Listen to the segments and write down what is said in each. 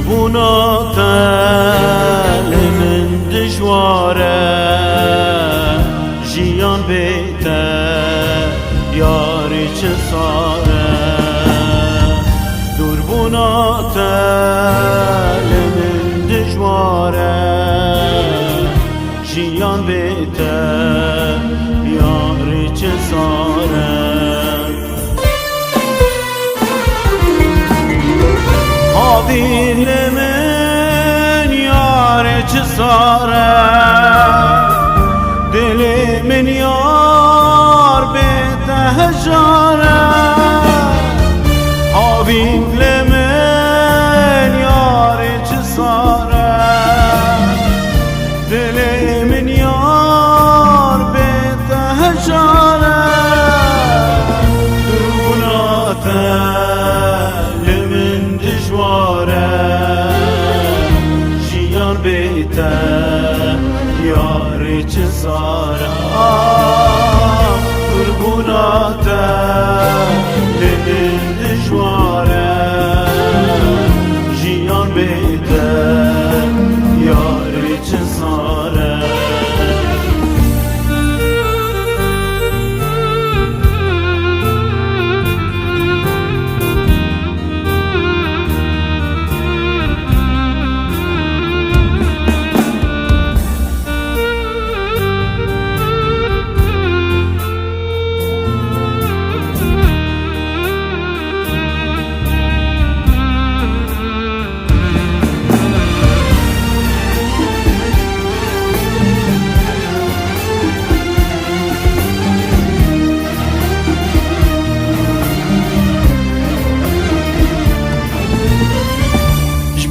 بونا تل من دجواره جیان بیته یاری چه ساره دور بونا تل من دجواره جیان بیته یاری چه ساره هاویل من یار چه ساره دل من یار بیت هجاره هاویل من یار چه ساره دل من یار بیت هجاره دوناته جیان بیته یاری چه ساره قربوناته دل دشواره جیان بیته یاری چه ساره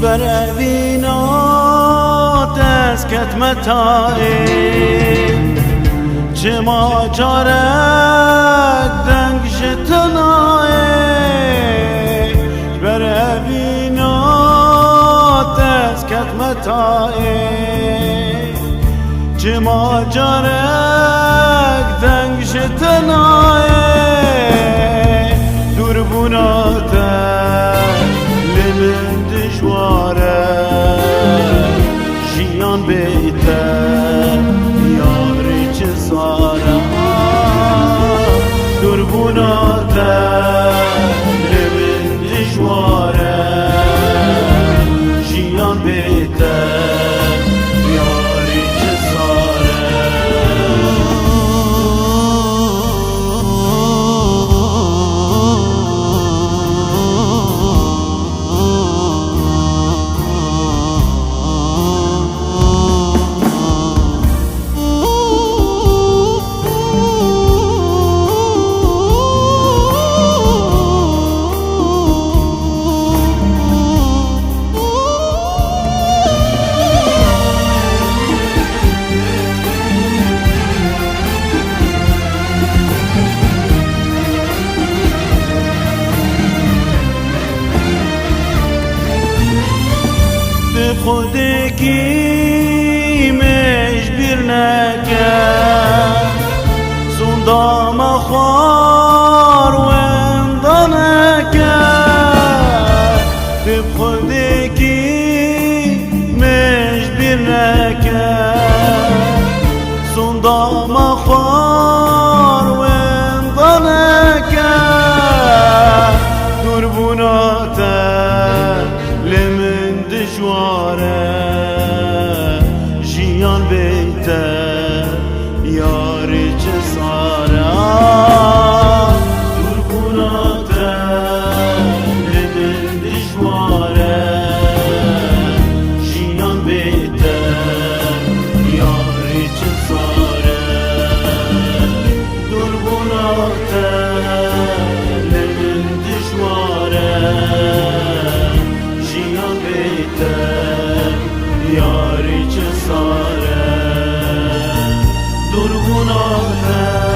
برأوینا دستکت متاعی چه ماجرک دنگ جتنایی برأوینا دستکت متاعی چه ماجرک دنگ جتنایی دور بوناته جیان بیته یاری چه ساره دور بوناته لبن دجواره جیان بیته یاری چه ساره خودکی مجبور نکرد زندام خوار و اندان نکرد به خودکی مجبور نکرد زندام خوار و اندان نکرد دور بوناته لمن دجواره جیان بیته یاری چه ساره دور بوناته لمن دجواره جیان بیته یاری چه ساره دور بوناته لمن دجواره یاری چه ساره دور بوناته